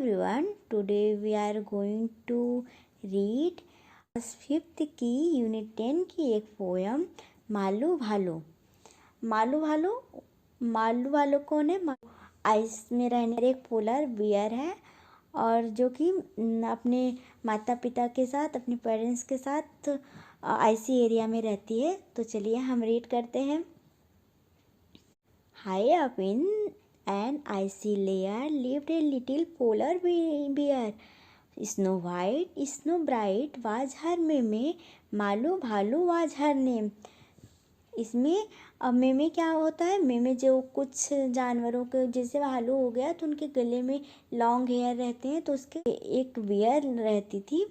everyone, today we are going to read class 5th की unit 10 की एक poem Malu भालू। मालू भालू मालू भालू कौन है? आइस में रहने वाला एक पोलर बियर है और जो कि अपने माता पिता के साथ, अपने पेरेंट्स के साथ आइसी एरिया में रहती है। तो चलिए हम रीड करते हैं। High up in an icy layer lived a little polar bear. Snow white, snow bright was her name. Malu भालू was her name. इसमें अब मेमे क्या होता है? मेमे जो कुछ जानवरों के जैसे भालू हो गया तो उनके गले में लॉन्ग हेयर रहते हैं, तो उसके एक बियर रहती थी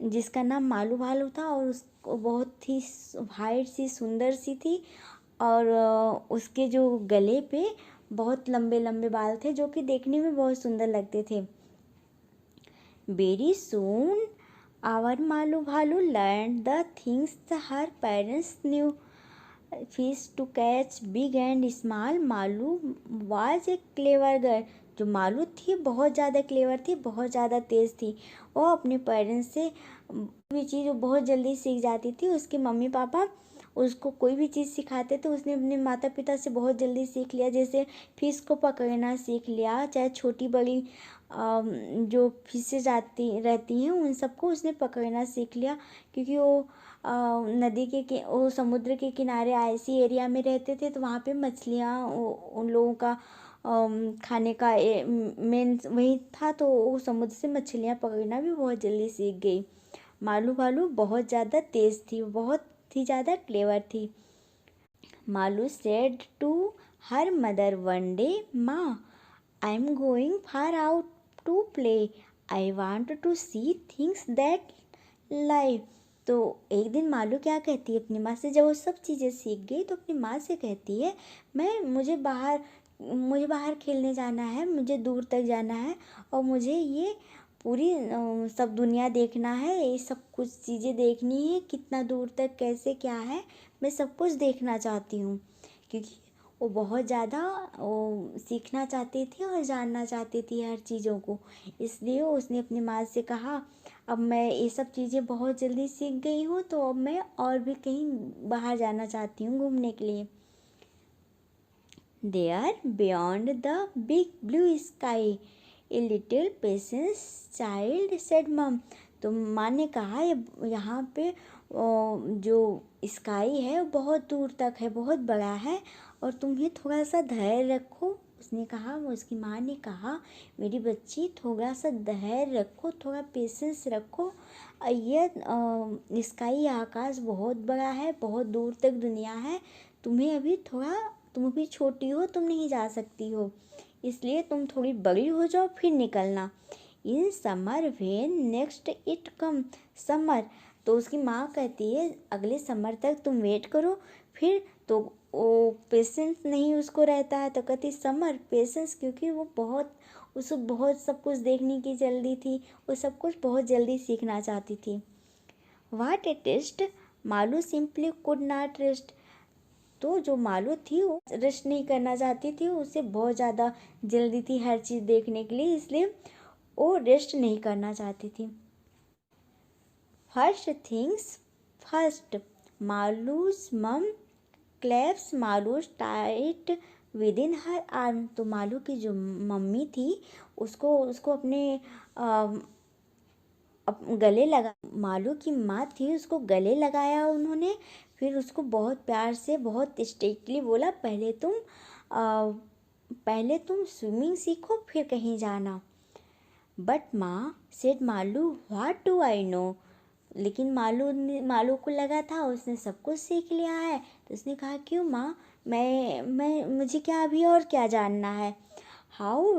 जिसका नाम मालू भालू था और उसको बहुत ही वाइट सी सुंदर सी थी और उसके जो गले पे बहुत लंबे लंबे बाल थे जो कि देखने में बहुत सुंदर लगते थे। Very soon our Malu Bhalu learn the things her parents knew. Fish to catch big and small. Malu was a clever girl. जो मालू थी बहुत ज़्यादा क्लेवर थी, बहुत ज़्यादा तेज़ थी। वो अपने पेरेंट्स से भी चीज़ बहुत जल्दी सीख जाती थी। उसके मम्मी पापा उसको कोई भी चीज़ सिखाते तो उसने अपने माता पिता से बहुत जल्दी सीख लिया। जैसे फिश को पकड़ना सीख लिया, चाहे छोटी बड़ी जो फिशेज आती रहती हैं उन सबको उसने पकड़ना सीख लिया, क्योंकि वो नदी के वो समुद्र के किनारे ऐसी एरिया में रहते थे तो वहाँ पे मछलियाँ उन लोगों का खाने का मेन वही था। तो वो समुद्र से मछलियाँ पकड़ना भी बहुत जल्दी सीख गई। मालू भालू बहुत ज़्यादा तेज़ थी, बहुत ही ज़्यादा क्लेवर थी। Malu said to her mother one day, माँ I am going far out to play, I want to see things that life. तो एक दिन मालू क्या कहती है अपनी माँ से, जब वो सब चीज़ें सीख गई तो अपनी माँ से कहती है मुझे बाहर खेलने जाना है, मुझे दूर तक जाना है और मुझे ये पूरी सब दुनिया देखना है, ये सब कुछ चीज़ें देखनी है, कितना दूर तक कैसे क्या है मैं सब कुछ देखना चाहती हूँ। क्योंकि वो बहुत ज़्यादा सीखना चाहती थी और जानना चाहती थी हर चीज़ों को, इसलिए उसने अपनी माँ से कहा अब मैं ये सब चीज़ें बहुत जल्दी सीख गई हूँ तो अब मैं और भी कहीं बाहर जाना चाहती हूँ घूमने के लिए। There beyond the big blue sky, a little patience child said mom. तो माँ ने कहा यहाँ पे जो स्काई है वो बहुत दूर तक है, बहुत बड़ा है और तुम्हें थोड़ा सा धैर्य रखो। उसने कहा, उसकी माँ ने कहा मेरी बच्ची थोड़ा सा धैर्य रखो, थोड़ा पेशेंस रखो। ये स्काई आकाश बहुत बड़ा है, बहुत दूर तक दुनिया है, तुम अभी छोटी हो, तुम नहीं जा सकती हो, इसलिए तुम थोड़ी बड़ी हो जाओ फिर निकलना। In summer when next it come summer. तो उसकी माँ कहती है अगले समर तक तुम वेट करो। फिर तो वो पेशेंस नहीं उसको रहता है तो कहती समर पेशेंस, क्योंकि उसको बहुत सब कुछ देखने की जल्दी थी, वो सब कुछ बहुत जल्दी सीखना चाहती थी। What a test Malu simply could not rest. तो जो मालू थी वो रेस्ट नहीं करना चाहती थी, उसे बहुत ज़्यादा जल्दी थी हर चीज़ देखने के लिए, इसलिए वो रेस्ट नहीं करना चाहती थी। First things first, Malu's mum clasps Malu's tight within her arm. तो मालू की जो मम्मी थी उसको अपने गले लगा, मालू की माँ थी उसको गले लगाया उन्होंने। फिर उसको बहुत प्यार से बहुत स्ट्रिक्टली बोला पहले तुम स्विमिंग सीखो फिर कहीं जाना। बट माँ said Malu what do I know. लेकिन मालू को लगा था उसने सब कुछ सीख लिया है, तो उसने कहा क्यों माँ, मैं मुझे क्या अभी और क्या जानना है। हाउ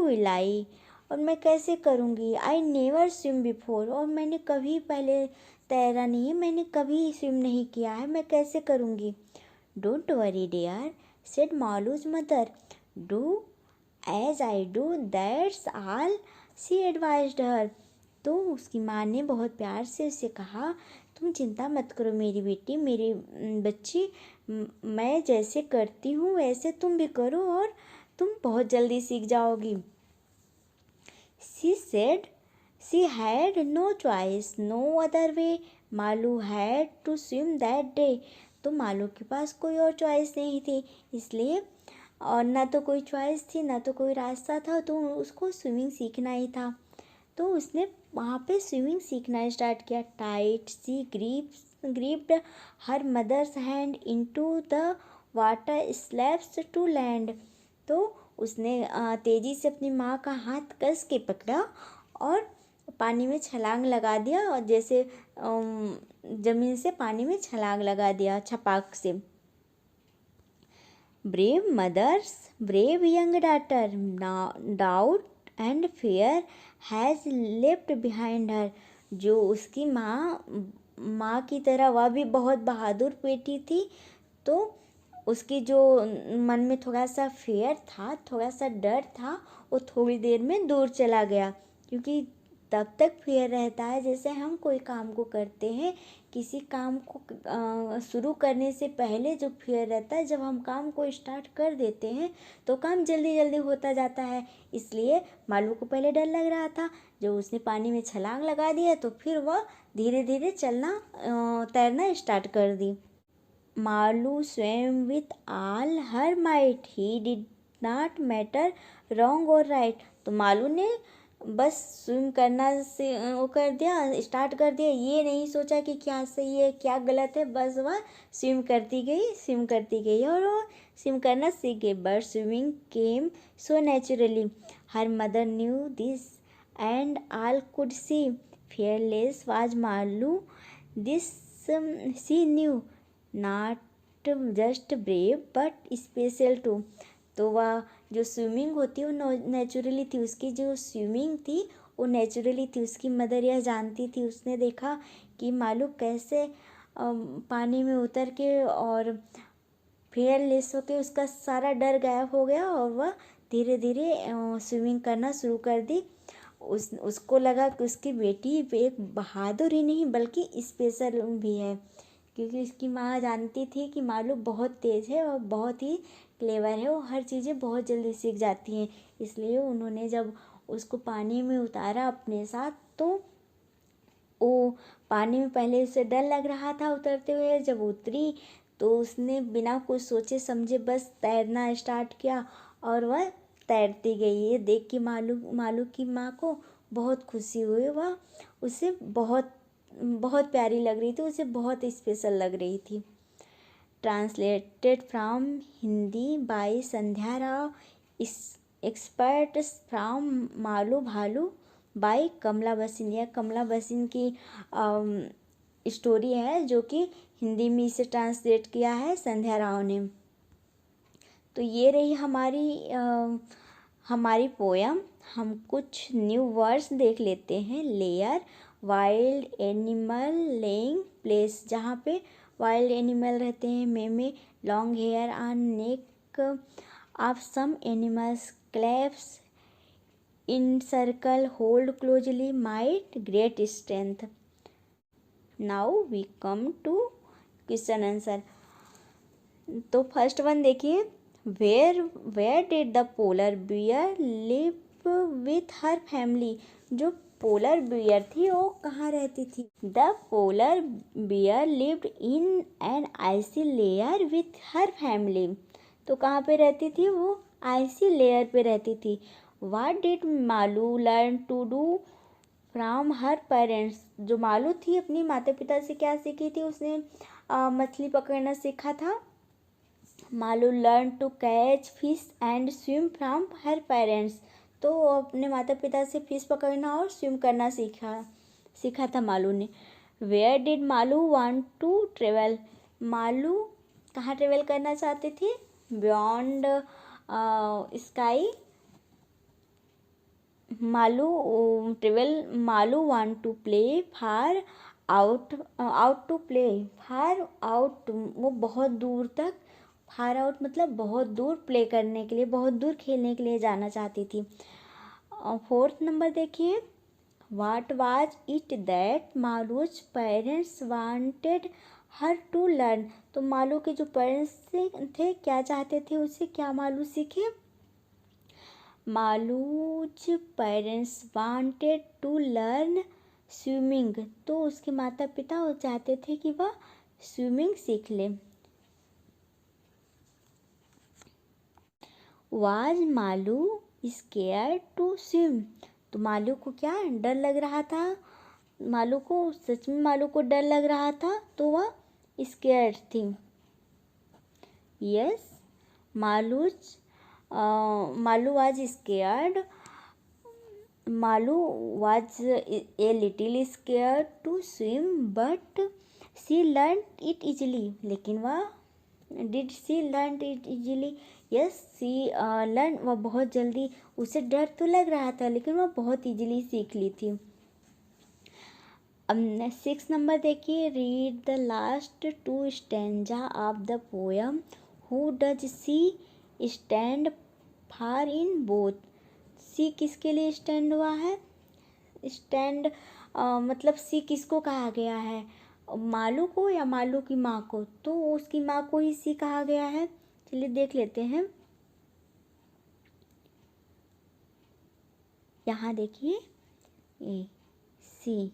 विल आई, और मैं कैसे करूँगी। आई नेवर स्विम बिफोर, और मैंने कभी पहले तैरा नहीं है, मैंने कभी स्विम नहीं किया है, मैं कैसे करूँगी। Don't worry dear said Malu's mother, do as I do that's all she advised her. तो उसकी माँ ने बहुत प्यार से उसे कहा तुम चिंता मत करो मेरी बेटी, मेरी बच्ची, मैं जैसे करती हूँ वैसे तुम भी करो और तुम बहुत जल्दी सीख जाओगी। She said she had no choice, no other way, Malu had to swim that day. तो मालू के पास कोई और चॉइस नहीं थी, इसलिए और ना तो कोई चॉइस थी ना तो कोई रास्ता था, तो उसको स्विमिंग सीखना ही था। तो उसने वहाँ पे स्विमिंग सीखना स्टार्ट किया। Tight she gripped her mother's hand into the water slaps to land. तो उसने तेज़ी से अपनी माँ का हाथ कस के पकड़ा और पानी में छलांग लगा दिया, और जैसे ज़मीन से पानी में छलांग लगा दिया छपाक से। Brave mother's brave young daughter, doubt and fear has left behind her. जो उसकी माँ की तरह वह भी बहुत बहादुर बेटी थी, तो उसकी जो मन में थोड़ा सा फियर था, थोड़ा सा डर था, वो थोड़ी देर में दूर चला गया। क्योंकि तब तक फियर रहता है, जैसे हम कोई काम को करते हैं, किसी काम को शुरू करने से पहले जो फियर रहता है, जब हम काम को स्टार्ट कर देते हैं तो काम जल्दी जल्दी होता जाता है। इसलिए मालू को पहले डर लग रहा था। जब उसने पानी में छलांग लगा दिया तो फिर वह धीरे धीरे तैरना स्टार्ट कर दी। Malu swam with all her might, he did not matter wrong और राइट। तो मालू ने बस स्विम करना से वो कर दिया, स्टार्ट कर दिया। ये नहीं सोचा कि क्या सही है क्या गलत है, बस वह स्विम करती गई और वो स्विम करना सीख गई। But swimming came so naturally, her mother new this and all could see, fearless was Malu, this she knew, not just brave but special too। तो वह जो स्विमिंग होती है वो नेचुरली थी, उसकी जो स्विमिंग थी वो नेचुरली थी। उसकी मदर यह जानती थी, उसने देखा कि मालू कैसे पानी में उतर के और फेयरलेस होके उसका सारा डर गायब हो गया और वह धीरे धीरे स्विमिंग करना शुरू कर दी। उसको लगा कि उसकी बेटी एक बहादुर ही नहीं बल्कि स्पेशल भी है, क्योंकि उसकी माँ जानती थी कि मालू बहुत तेज़ है और बहुत ही क्लेवर है, वो हर चीज़ें बहुत जल्दी सीख जाती हैं। इसलिए उन्होंने जब उसको पानी में उतारा अपने साथ, तो वो पानी में पहले उसे डर लग रहा था उतरते हुए, जब उतरी तो उसने बिना कुछ सोचे समझे बस तैरना स्टार्ट किया और वह तैरती गई। ये देख के मालू की माँ को बहुत खुशी हुई, वह उसे बहुत बहुत प्यारी लग रही थी, उसे बहुत स्पेशल लग रही थी। Translated from Hindi by Sandhya Rao, experts from Malu Bhalu by कमला बसिन। यह कमला बसिन की स्टोरी है जो कि हिंदी में इसे ट्रांसलेट किया है संध्या राव ने। तो ये रही हमारी पोयम। हम कुछ न्यू वर्ड्स देख लेते हैं। Lair, wild animal, lying place, जहाँ पे वाइल्ड एनिमल रहते हैं। Mane long hair on neck of some animals, clasps in circle, hold closely, might, great strength. Now we come to question answer. तो first one देखिए, where did the polar bear live with her family. जो polar bear थी वो कहाँ रहती थी? The polar bear lived in an icy lair with her family. तो कहाँ पे रहती थी वो? आइसी लेयर पे रहती थी। What did Malu learn to do from her parents. जो मालू थी अपनी माता पिता से क्या सीखी थी? उसने मछली पकड़ना सीखा था। Malu learn to catch fish and swim from her parents. तो वो अपने माता पिता से फिश पकड़ना और स्विम करना सीखा था मालू ने। Where did Malu want to travel. Malu कहाँ ट्रेवल करना चाहते थे? Beyond sky. Malu want to play far out to play. Far out वो बहुत दूर तक, फार आउट मतलब बहुत दूर, प्ले करने के लिए, बहुत दूर खेलने के लिए जाना चाहती थी। फोर्थ नंबर देखिए, what was it that Malu's parents wanted her to learn. तो मालू के जो पेरेंट्स थे क्या चाहते थे उसे क्या मालू सीखे? Malu's parents wanted to learn swimming. तो उसके माता पिता वो चाहते थे कि वह स्विमिंग सीख ले। Was Malu scared to swim. तो मालू को क्या डर लग रहा था? मालू को सच में मालू को डर लग रहा था, तो वह स्केयर्ड थी। Yes, Malu was scared. Malu was a little scared to swim but she learn it easily. लेकिन वह did she learn it easily? Yes, she learn. वह बहुत जल्दी, उसे डर तो लग रहा था लेकिन वह बहुत इजीली सीख ली थी। अब 6 नंबर देखिए, read the last 2 stanza of the poem. Who does sea stand for in both? Sea किसके लिए स्टैंड हुआ है? स्टैंड मतलब सी किसको कहा गया है? मालू को या मालू की माँ को? तो उसकी माँ को ही सी कहा गया है। चलिए देख लेते हैं। यहाँ देखिए, ए सी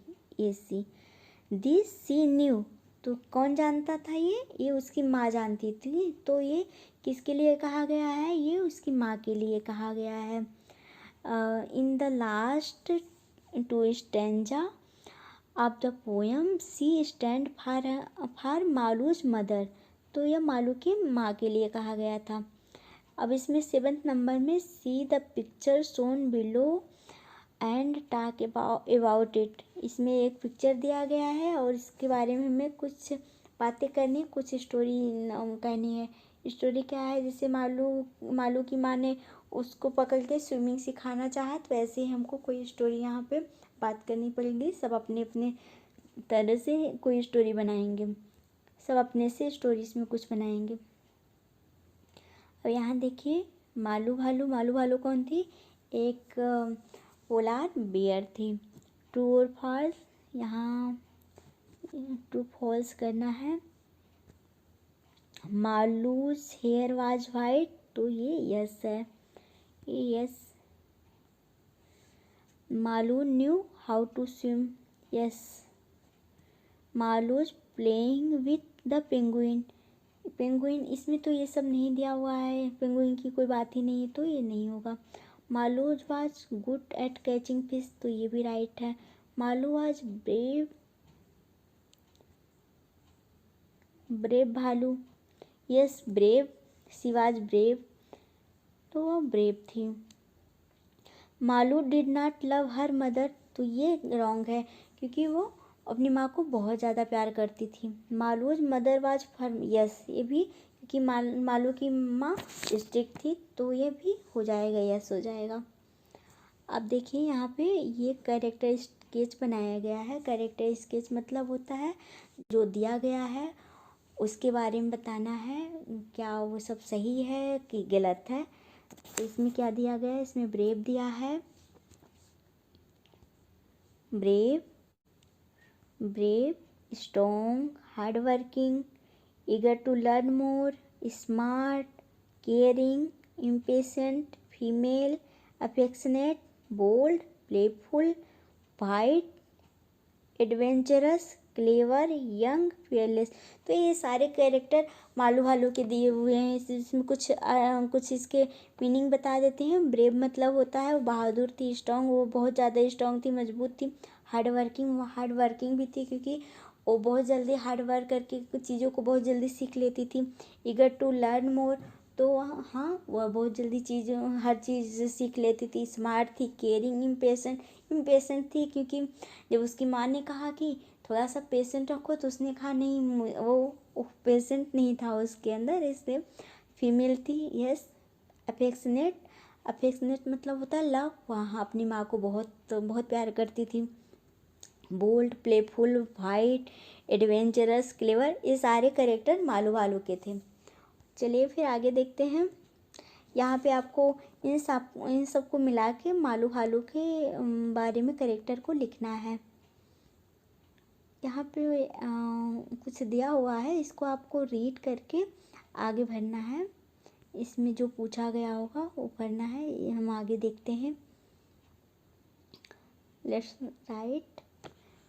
दिस सी न्यू। तो कौन जानता था? ये उसकी माँ जानती थी। तो ये किसके लिए कहा गया है? ये उसकी माँ के लिए कहा गया है। In the last 2 stanza of the poem she stand for Malu's mother. तो यह मालू की माँ के लिए कहा गया था। अब इसमें 7 नंबर में see the picture shown below and talk about it. इसमें एक पिक्चर दिया गया है और इसके बारे में हमें कुछ बातें करनी, कुछ स्टोरी कहनी है। स्टोरी क्या है? जैसे मालू की माँ ने उसको पकड़ के स्विमिंग सिखाना चाहा, तो ऐसे ही हमको कोई स्टोरी यहाँ पे बात करनी पड़ेगी। सब अपने अपने तरह से कोई स्टोरी बनाएंगे, सब अपने से स्टोरीज में कुछ बनाएंगे। अब यहाँ देखिए, मालू भालू कौन थी? एक पोलार बियर थी। ट्रू और फॉल्स, यहाँ ट्रू फॉल्स करना है। Malu's hair was white. तो ये यस है, ये yes. Malu knew how to swim. Yes. Malu's playing with the penguin. Penguin, इसमें तो ये सब नहीं दिया हुआ है, पेंगुइन की कोई बात ही नहीं है, तो ये नहीं होगा। Malus was good at catching fish. तो ये भी राइट है। मालू वाज ब्रेव भालू। Yes, brave. She was brave. तो वह ब्रेव थी। Malu did not love her mother. तो ये रॉन्ग है, क्योंकि वो अपनी माँ को बहुत ज़्यादा प्यार करती थी। Malus mother was firm. Yes, ये भी, क्योंकि मालू की माँ स्ट्रिक्ट थी, तो ये भी हो जाएगा, यस हो जाएगा। अब देखिए, यहाँ पे ये कैरेक्टर स्केच बनाया गया है। कैरेक्टर स्केच मतलब होता है जो दिया गया है उसके बारे में बताना है, क्या वो सब सही है कि गलत है। तो इसमें क्या दिया गया है? इसमें ब्रेव दिया है। Brave, strong, hard working, eager to learn more, smart, caring, impatient, female, affectionate, bold, playful, white, adventurous, clever, young, fearless. तो ये सारे कैरेक्टर मालू भालू के दिए हुए हैं। इसमें कुछ इसके मीनिंग बता देते हैं। ब्रेव मतलब होता है वो बहादुर थी। स्ट्रॉन्ग, वो बहुत ज़्यादा स्ट्रॉन्ग थी, मजबूत थी। हार्ड वर्किंग, वो हार्ड वर्किंग भी थी, क्योंकि वो बहुत जल्दी हार्ड वर्क करके कुछ चीज़ों को बहुत जल्दी सीख लेती थी। ईगर टू लर्न मोर, तो हाँ, वह बहुत जल्दी हर चीज़ सीख लेती थी। स्मार्ट थी। केयरिंग, इम्पेशेंट थी, क्योंकि जब उसकी माँ ने कहा कि थोड़ा सा पेशेंट रखो, तो उसने कहा नहीं, वो पेशेंट नहीं था उसके अंदर, इसलिए फीमेल थी। यस। अफेक्शनेट मतलब होता है लव। वहाँ अपनी माँ को बहुत बहुत प्यार करती थी। Bold, playful, white, adventurous, clever, ये सारे कैरेक्टर मालू भालू के थे। चलिए फिर आगे देखते हैं। यहाँ पे आपको इन सब को मिला के मालू भालू के बारे में कैरेक्टर को लिखना है। यहाँ पे कुछ दिया हुआ है, इसको आपको रीड करके आगे बढ़ना है। इसमें जो पूछा गया होगा वो करना है। ये हम आगे देखते हैं। Let's write.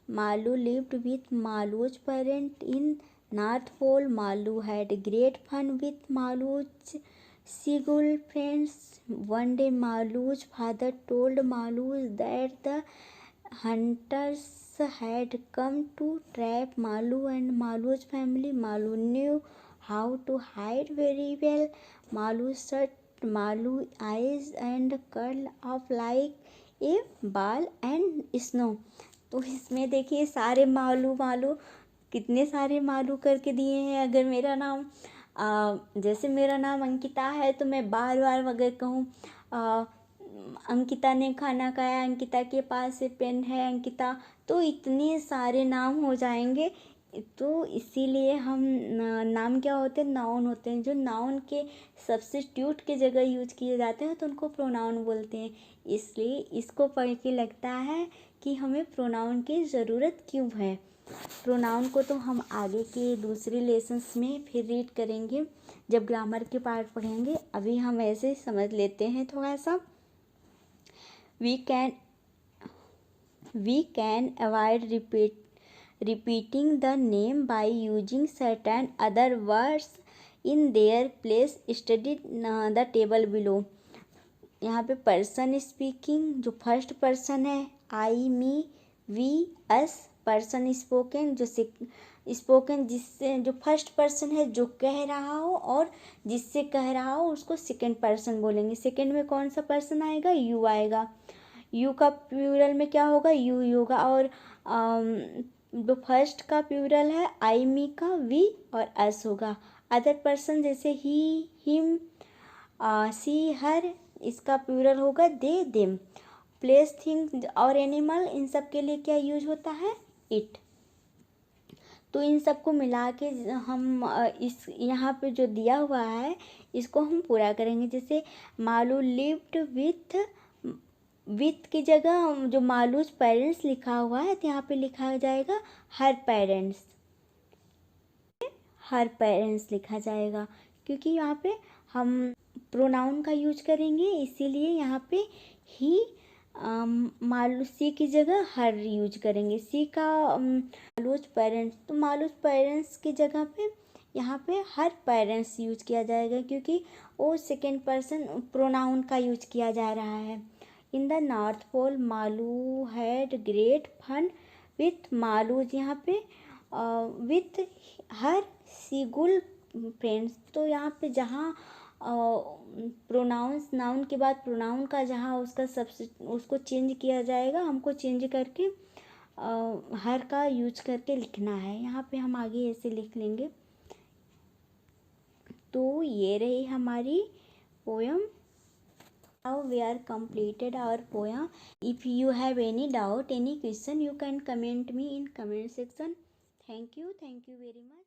Malu lived with Malu's parent in North Pole. Malu had great fun with Malu's seagull friends. One day Malu's father told Malu that the hunters had come to trap Malu and Malu's family. Malu knew how to hide very well. Malu shut Malu's eyes and curled up like a ball and snow. तो इसमें देखिए सारे मालू मालू कितने सारे मालू करके दिए हैं। अगर मेरा नाम जैसे मेरा नाम अंकिता है तो मैं बार बार अगर कहूँ अंकिता ने खाना खाया, अंकिता के पास से पेन है, अंकिता, तो इतने सारे नाम हो जाएंगे। तो इसीलिए हम नाम क्या होते हैं, नाउन होते हैं। जो नाउन के सब्स्टिट्यूट के जगह यूज किए जाते हैं तो उनको प्रोनाउन बोलते हैं। इसलिए इसको पढ़ के लगता है कि हमें प्रोनाउन की ज़रूरत क्यों है। प्रोनाउन को तो हम आगे के दूसरे लेसन्स में फिर रीड करेंगे जब ग्रामर के पार्ट पढ़ेंगे। अभी हम ऐसे समझ लेते हैं थोड़ा सा। We can avoid repeating the name by using certain other words in their place. Study the table below. यहाँ पे पर्सन स्पीकिंग जो फर्स्ट पर्सन है, आई, मी, वी, अस। पर्सन स्पोकन जो स्पोकन जिससे जो फर्स्ट पर्सन है जो कह रहा हो और जिससे कह रहा हो उसको सेकंड पर्सन बोलेंगे। सेकंड में कौन सा पर्सन आएगा, यू आएगा। यू का प्लूरल में क्या होगा, यू होगा। और जो फर्स्ट का प्लूरल है आई, मी का वी और अस होगा। अदर पर्सन जैसे ही, हिम, सी, हर, इसका प्लूरल होगा दे, देम। प्लेस, थिंग और एनिमल, इन सब के लिए क्या यूज होता है, इट। तो इन सबको मिला के हम इस यहाँ पे जो दिया हुआ है इसको हम पूरा करेंगे। जैसे मालू लिव्ड विथ की जगह जो मालूज पेरेंट्स लिखा हुआ है तो यहाँ पे लिखा जाएगा हर पेरेंट्स, हर पेरेंट्स लिखा जाएगा, क्योंकि यहाँ पे हम प्रोनाउन का यूज करेंगे इसीलिए यहाँ पे ही मालूज सी की जगह हर यूज करेंगे। सी का मालूज पेरेंट्स, तो मालूज पेरेंट्स की जगह पे यहाँ पे हर पेरेंट्स यूज किया जाएगा क्योंकि वो सेकेंड पर्सन प्रोनाउन का यूज किया जा रहा है। In the North Pole Malu had great fun with Malu's, यहाँ पे विथ हर सीगुल फ्रेंड्स। तो यहाँ पे जहाँ प्रोनाउंस नाउन के बाद प्रोनाउन का जहाँ उसका उसको चेंज किया जाएगा, हमको चेंज करके हर का यूज करके लिखना है। यहाँ पे हम आगे ऐसे लिख लेंगे। तो ये रही हमारी poem. Now we are completed our poem. If you have any doubt, any question, you can comment me in comment section. Thank you very much.